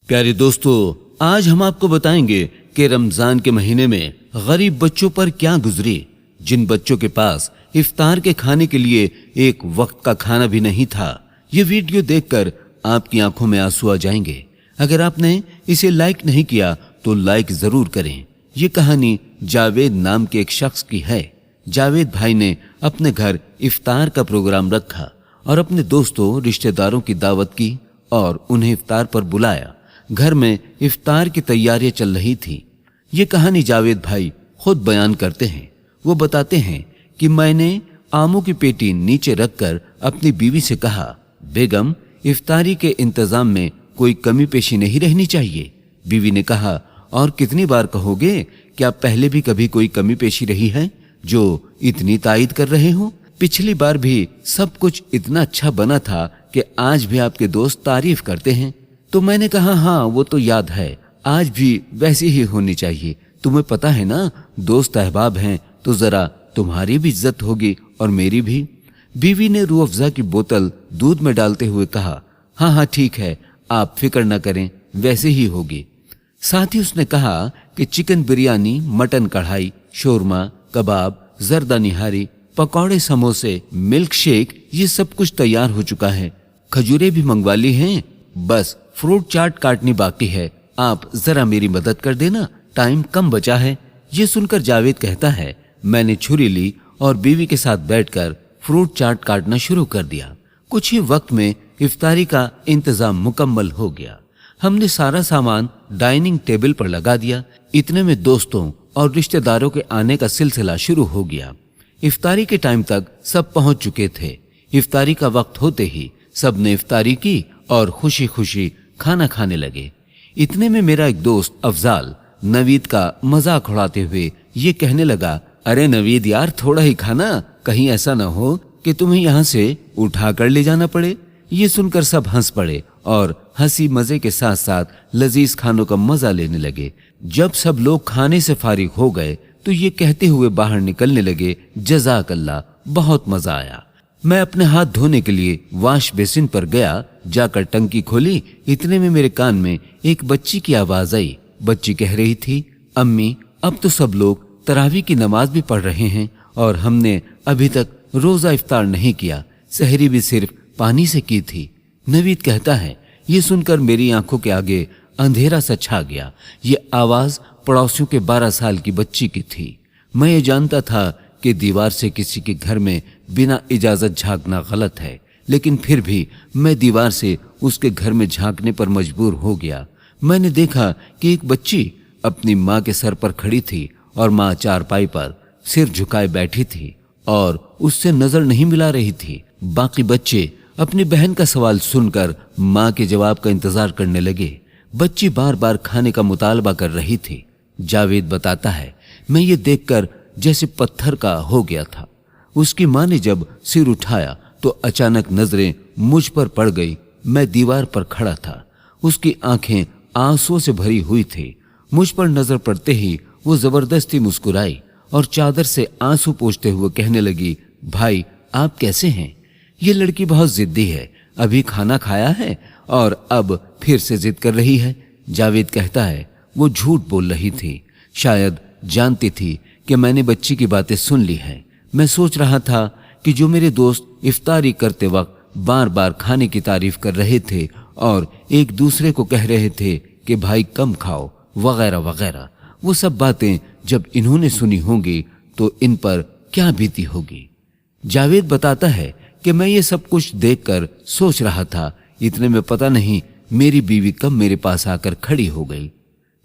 प्यारे दोस्तों, आज हम आपको बताएंगे कि रमजान के महीने में गरीब बच्चों पर क्या गुजरी। जिन बच्चों के पास इफ्तार के खाने के लिए एक वक्त का खाना भी नहीं था। ये वीडियो देखकर आपकी आंखों में आंसू आ जाएंगे। अगर आपने इसे लाइक नहीं किया तो लाइक जरूर करें। ये कहानी जावेद नाम के एक शख्स की है। जावेद भाई ने अपने घर इफ्तार का प्रोग्राम रखा और अपने दोस्तों रिश्तेदारों की दावत की और उन्हें इफ्तार पर बुलाया। घर में इफ्तार की तैयारियां चल रही थी। ये कहानी जावेद भाई खुद बयान करते हैं। वो बताते हैं कि मैंने आमों की पेटी नीचे रखकर अपनी बीवी से कहा, बेगम, इफ्तारी के इंतजाम में कोई कमी पेशी नहीं रहनी चाहिए। बीवी ने कहा, और कितनी बार कहोगे? क्या पहले भी कभी कोई कमी पेशी रही है जो इतनी तायद कर रहे हो? पिछली बार भी सब कुछ इतना अच्छा बना था कि आज भी आपके दोस्त तारीफ करते हैं। तो मैंने कहा, हाँ वो तो याद है, आज भी वैसी ही होनी चाहिए। तुम्हें पता है ना, दोस्त अहबाब हैं तो जरा तुम्हारी भी इज्जत होगी और मेरी भी। बीवी ने रूह अफ़ज़ा की बोतल दूध में डालते हुए कहा, हाँ हाँ ठीक है, आप फिक्र न करें, वैसे ही होगी। साथ ही उसने कहा कि चिकन बिरयानी, मटन कढ़ाई, शोरमा, कबाब, जर्दा निहारी, पकौड़े, समोसे, मिल्क शेक, ये सब कुछ तैयार हो चुका है। खजूरें भी मंगवा ली हैं, बस फ्रूट चाट काटनी बाकी है। आप जरा मेरी मदद कर देना, टाइम कम बचा है। ये सुनकर जावेद कहता है, मैंने छुरी ली और बीवी के साथ बैठकर फ्रूट चाट काटना शुरू कर दिया। कुछ ही वक्त में इफ्तारी का इंतजाम मुकम्मल हो गया। हमने सारा सामान डाइनिंग टेबल पर लगा दिया। इतने में दोस्तों और रिश्तेदारों के आने का सिलसिला शुरू हो गया। इफ्तारी के टाइम तक सब पहुंच चुके थे। इफ्तारी का वक्त होते ही सबने इफ्तारी की और खुशी खुशी खाना खाने लगे। इतने में मेरा एक दोस्त अफजाल नवीद का मजाक उड़ाते हुए ये कहने लगा, अरे नवीद यार, थोड़ा ही खाना, कहीं ऐसा ना हो कि तुम्हें यहाँ से उठा कर ले जाना पड़े। ये सुनकर सब हंस पड़े और हंसी मजे के साथ साथ लजीज खानों का मजा लेने लगे। जब सब लोग खाने से फारिग हो गए तो ये कहते हुए बाहर निकलने लगे, जज़ाक अल्लाह, बहुत मजा आया। मैं अपने हाथ धोने के लिए वॉश बेसिन पर गया। जाकर टंकी खोली। इतने में मेरे कान में एक बच्ची की आवाज आई। बच्ची कह रही थी, अम्मी, अब तो सब लोग तरावी की नमाज भी पढ़ रहे हैं और हमने अभी तक रोजा इफ्तार नहीं किया, सहरी भी सिर्फ पानी से की थी। नवीद कहता है, ये सुनकर मेरी आंखों के आगे अंधेरा सा छा गया। ये आवाज पड़ोसियों के 12 साल की बच्ची की थी। मैं ये जानता था कि दीवार से किसी के घर में बिना इजाजत झांकना गलत है, लेकिन फिर भी मैं दीवार से उसके घर में झांकने पर मजबूर हो गया। मैंने देखा कि एक बच्ची अपनी माँ के सर पर खड़ी थी और माँ चारपाई पर सिर झुकाए बैठी थी और उससे नजर नहीं मिला रही थी। बाकी बच्चे अपनी बहन का सवाल सुनकर माँ के जवाब का इंतजार करने लगे। बच्ची बार बार खाने का मुतालबा कर रही थी। जावेद बताता है, मैं ये देखकर जैसे पत्थर का हो गया था। उसकी माँ ने जब सिर उठाया तो अचानक नजरें मुझ पर पड़ गई। मैं दीवार पर खड़ा था। उसकी आंखें आंसुओं से भरी हुई थी। मुझ पर नजर पड़ते ही वो जबरदस्ती मुस्कुराई और चादर से आंसू पोंछते हुए कहने लगी, भाई आप कैसे हैं? ये लड़की बहुत जिद्दी है, अभी खाना खाया है और अब फिर से जिद कर रही है। जावेद कहता है, वो झूठ बोल रही थी। शायद जानती थी कि मैंने बच्ची की बातें सुन ली है। मैं सोच रहा था कि जो मेरे दोस्त इफ्तारी करते वक्त बार बार खाने की तारीफ कर रहे थे और एक दूसरे को कह रहे थे कि भाई कम खाओ वगैरह वगैरह, वो सब बातें जब इन्होंने सुनी होंगी तो इन पर क्या बीती होगी। जावेद बताता है कि मैं ये सब कुछ देखकर सोच रहा था। इतने में पता नहीं मेरी बीवी कब मेरे पास आकर खड़ी हो गई।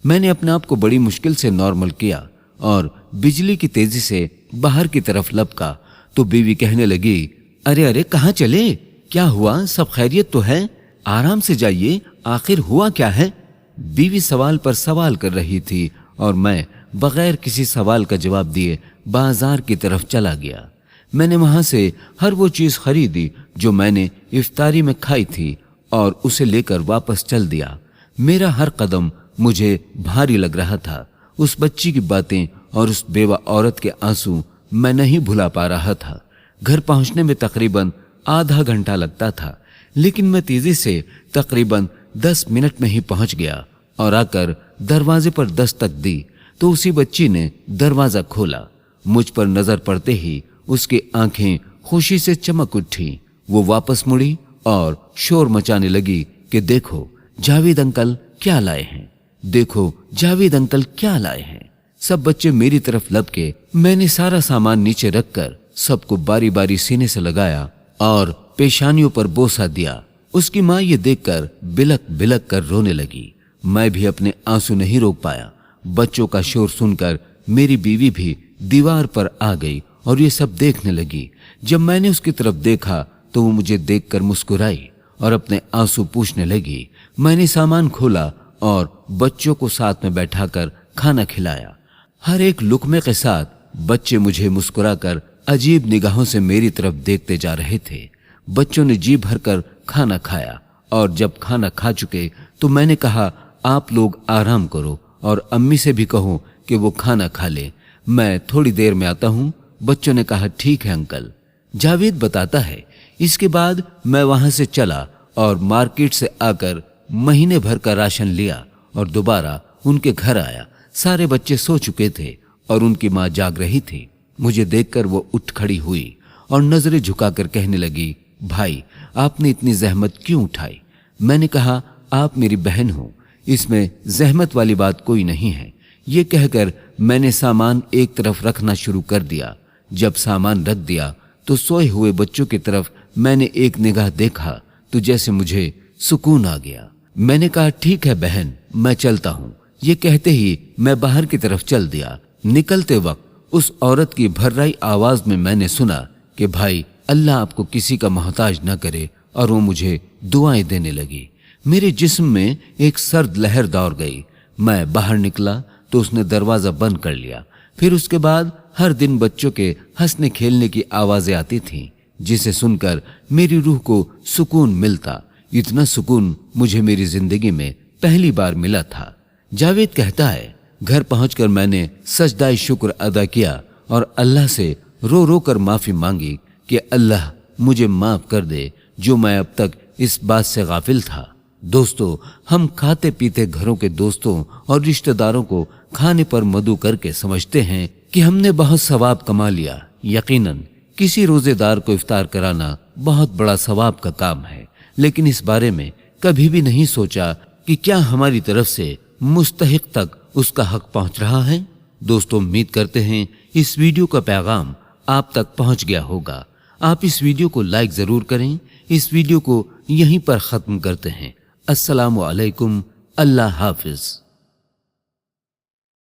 मैंने अपने आप को बड़ी मुश्किल से नॉर्मल किया और बिजली की तेजी से बाहर की तरफ लपका तो बीवी कहने लगी, अरे अरे कहाँ चले? क्या हुआ? सब खैरियत तो है? आराम से जाइए, आखिर हुआ क्या है? बीवी सवाल पर सवाल कर रही थी और मैं बगैर किसी सवाल का जवाब दिए बाजार की तरफ चला गया। मैंने वहां से हर वो चीज खरीदी जो मैंने इफ्तारी में खाई थी और उसे लेकर वापस चल दिया। मेरा हर कदम मुझे भारी लग रहा था। उस बच्ची की बातें और उस बेवा औरत के आंसू मैं नहीं भुला पा रहा था। घर पहुंचने में तकरीबन आधा घंटा लगता था, लेकिन मैं तेजी से तकरीबन 10 मिनट में ही पहुंच गया और आकर दरवाजे पर दस्तक दी तो उसी बच्ची ने दरवाजा खोला। मुझ पर नजर पड़ते ही उसकी आंखें खुशी से चमक उठी। वो वापस मुड़ी और शोर मचाने लगी कि देखो जावेद अंकल क्या लाए हैं, देखो जावेद अंकल क्या लाए हैं। सब बच्चे मेरी तरफ लपके। मैंने सारा सामान नीचे रखकर सबको बारी बारी सीने से लगाया और पेशानियों पर बोसा दिया। उसकी माँ ये देखकर बिलक बिलक कर रोने लगी। मैं भी अपने आंसू नहीं रोक पाया। बच्चों का शोर सुनकर मेरी बीवी भी दीवार पर आ गई और ये सब देखने लगी। जब मैंने उसकी तरफ देखा तो वो मुझे देखकर मुस्कुराई और अपने आंसू पूछने लगी। मैंने सामान खोला और बच्चों को साथ में बैठाकर खाना खिलाया। हर एक लुकमे के साथ बच्चे मुझे मुस्कुराकर अजीब निगाहों से मेरी तरफ देखते जा रहे थे। बच्चों ने जी भरकर खाना खाया और जब खाना खा चुके तो मैंने कहा आप लोग आराम करो और अम्मी से भी कहो कि वो खाना खा ले, मैं थोड़ी देर में आता हूँ। बच्चों ने कहा ठीक है अंकल। जावेद बताता है इसके बाद मैं वहां से चला और मार्केट से आकर महीने भर का राशन लिया और दोबारा उनके घर आया। सारे बच्चे सो चुके थे और उनकी माँ जाग रही थी। मुझे देखकर वो उठ खड़ी हुई और नजरें झुकाकर कहने लगी भाई आपने इतनी जहमत क्यों उठाई। मैंने कहा आप मेरी बहन हो, इसमें जहमत वाली बात कोई नहीं है। ये कहकर मैंने सामान एक तरफ रखना शुरू कर दिया। जब सामान रख दिया तो सोए हुए बच्चों की तरफ मैंने एक निगाह देखा तो जैसे मुझे सुकून आ गया। मैंने कहा ठीक है बहन मैं चलता हूँ। ये कहते ही मैं बाहर की तरफ चल दिया। निकलते वक्त उस औरत की भर्राई आवाज में मैंने सुना कि भाई अल्लाह आपको किसी का मोहताज न करे, और वो मुझे दुआएं देने लगी। मेरे जिस्म में एक सर्द लहर दौड़ गई। मैं बाहर निकला तो उसने दरवाजा बंद कर लिया। फिर उसके बाद हर दिन बच्चों के हंसने खेलने की आवाजें आती थीं, जिसे सुनकर मेरी रूह को सुकून मिलता। इतना सुकून मुझे मेरी जिंदगी में पहली बार मिला था। जावेद कहता है घर पहुंचकर मैंने सजदाए शुक्र अदा किया और अल्लाह से रो रो कर माफी मांगी कि अल्लाह मुझे माफ कर दे जो मैं अब तक इस बात से गाफिल था। दोस्तों, हम खाते पीते घरों के दोस्तों और रिश्तेदारों को खाने पर मदु करके समझते हैं कि हमने बहुत सवाब कमा लिया। यकीनन किसी रोजेदार को इफ्तार कराना बहुत बड़ा सवाब का काम है, लेकिन इस बारे में कभी भी नहीं सोचा कि क्या हमारी तरफ से मुस्तहिक तक उसका हक पहुंच रहा है। दोस्तों, उम्मीद करते हैं इस वीडियो का पैगाम आप तक पहुंच गया होगा। आप इस वीडियो को लाइक जरूर करें। इस वीडियो को यहीं पर खत्म करते हैं। अस्सलामु अलैकुम। अल्लाह हाफिज।